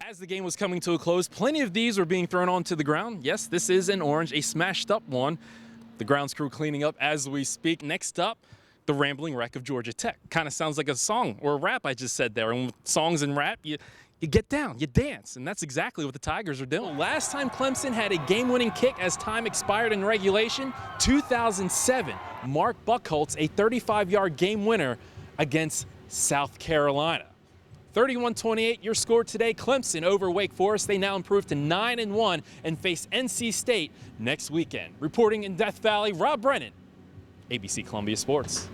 As the game was coming to a close, plenty of these were being thrown onto the ground. Yes, this is an orange, a smashed up one. The grounds crew cleaning up as we speak. Next up, the rambling wreck of Georgia Tech. Kind of sounds like a song or a rap I just said there. And with songs and rap, you get down, you dance, and that's exactly what the Tigers are doing. Last time Clemson had a game-winning kick as time expired in regulation, 2007. Mark Buckholz, a 35-yard game winner against South Carolina. 31-28, your score today. Clemson over Wake Forest. They now improve to 9-1 and face NC State next weekend. Reporting in Death Valley, Rob Brennan, ABC Columbia Sports.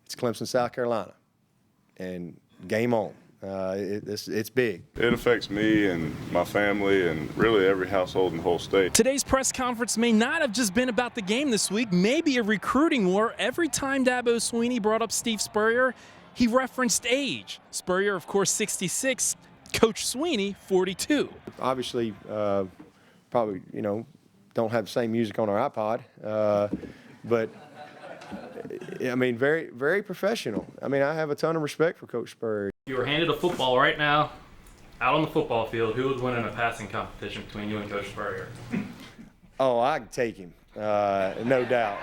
It's Clemson, South Carolina, and game on. It's big. It affects me and my family and really every household in the whole state. Today's press conference may not have just been about the game this week, maybe a recruiting war. Every time Dabo Swinney brought up Steve Spurrier, he referenced age. Spurrier, of course, 66. Coach Swinney, 42. Obviously, probably, don't have the same music on our iPod, but I mean, very, very professional. I mean, I have a ton of respect for Coach Spurrier. If you were handed a football right now, out on the football field, who would win in a passing competition between you and Coach Spurrier? Oh, I can take him, no doubt.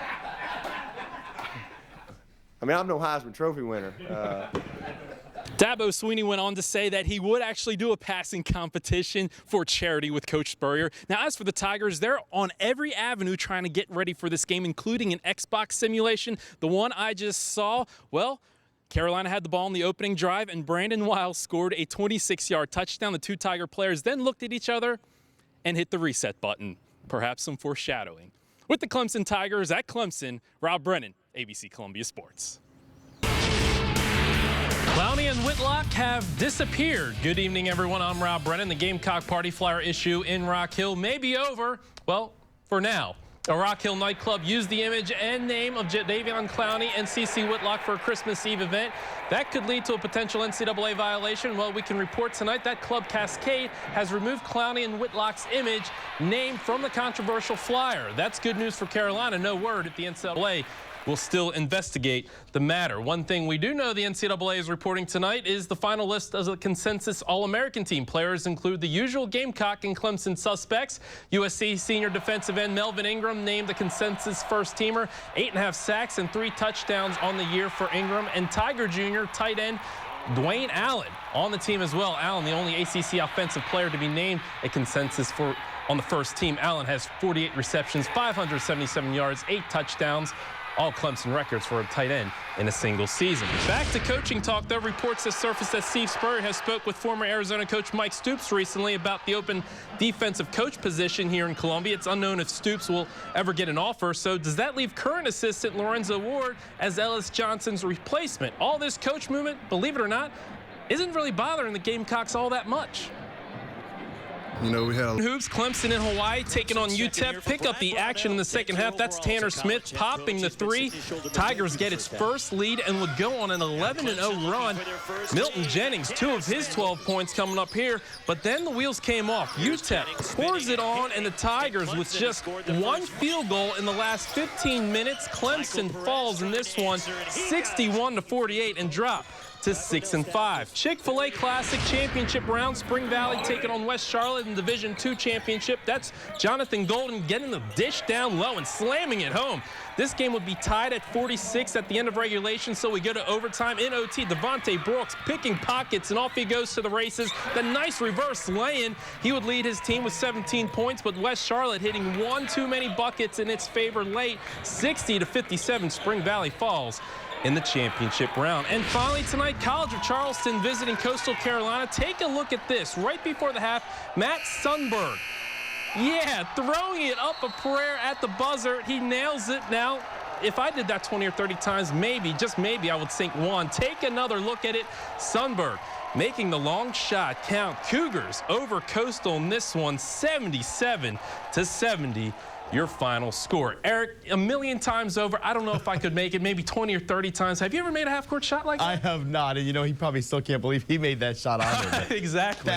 I mean, I'm no Heisman Trophy winner. Dabo Swinney went on to say that he would actually do a passing competition for charity with Coach Spurrier. Now, as for the Tigers, they're on every avenue trying to get ready for this game, including an Xbox simulation. The one I just saw, well, Carolina had the ball in the opening drive, and Brandon Wiles scored a 26-yard touchdown. The two Tiger players then looked at each other and hit the reset button. Perhaps some foreshadowing. With the Clemson Tigers at Clemson, Rob Brennan, ABC Columbia Sports. Clowney and Whitlock have disappeared. Good evening, everyone. I'm Rob Brennan. The Gamecock Party Flyer issue in Rock Hill may be over. Well, for now. A Rock Hill nightclub used the image and name of Davion Clowney and CeCe Whitlock for a Christmas Eve event. That could lead to a potential NCAA violation. Well, we can report tonight that Club Cascade has removed Clowney and Whitlock's image name from the controversial flyer. That's good news for Carolina. No word if the NCAA will still investigate the matter. One thing we do know the NCAA is reporting tonight is the final list of the consensus All-American team. Players include the usual Gamecock and Clemson suspects. USC senior defensive end Melvin Ingram named the consensus first-teamer, 8.5 sacks and 3 touchdowns on the year for Ingram, and Tiger Jr. tight end Dwayne Allen on the team as well. Allen, the only ACC offensive player to be named a consensus on the first team. Allen has 48 receptions, 577 yards, 8 touchdowns. All Clemson records for a tight end in a single season. Back to coaching talk, though. Reports have surfaced that Steve Spurrier has spoke with former Arizona coach Mike Stoops recently about the open defensive coach position here in Columbia. It's unknown if Stoops will ever get an offer. So does that leave current assistant Lorenzo Ward as Ellis Johnson's replacement? All this coach movement, believe it or not, isn't really bothering the Gamecocks all that much. We had Hoops, Clemson in Hawaii taking on UTEP. Pick up the action in the second half. That's Tanner Smith popping the 3. Tigers get its first lead and would go on an 11-0 run. Milton Jennings, 2 of his 12 points coming up here. But then the wheels came off. UTEP pours it on, and the Tigers with just 1 field goal in the last 15 minutes. Clemson falls in this one 61-48 and drop to 6-5. Chick-fil-A Classic Championship round. Spring Valley taking on West Charlotte in Division II Championship. That's Jonathan Golden getting the dish down low and slamming it home. This game would be tied at 46 at the end of regulation, so we go to overtime. In OT, Devontae Brooks picking pockets, and off he goes to the races. The nice reverse lay-in. He would lead his team with 17 points, but West Charlotte hitting 1 too many buckets in its favor late. 60-57, Spring Valley falls in the championship round. And finally tonight, College of Charleston visiting Coastal Carolina. Take a look at this. Right before the half, Matt Sundberg. Yeah, throwing it up a prayer at the buzzer. He nails it. Now, if I did that 20 or 30 times, maybe, just maybe, I would sink one. Take another look at it. Sundberg making the long shot count. Cougars over Coastal in this one, 77-70. Your final score. Eric, a million times over, I don't know if I could make it, maybe 20 or 30 times. Have you ever made a half-court shot like that? I have not, and he probably still can't believe he made that shot on there. Exactly.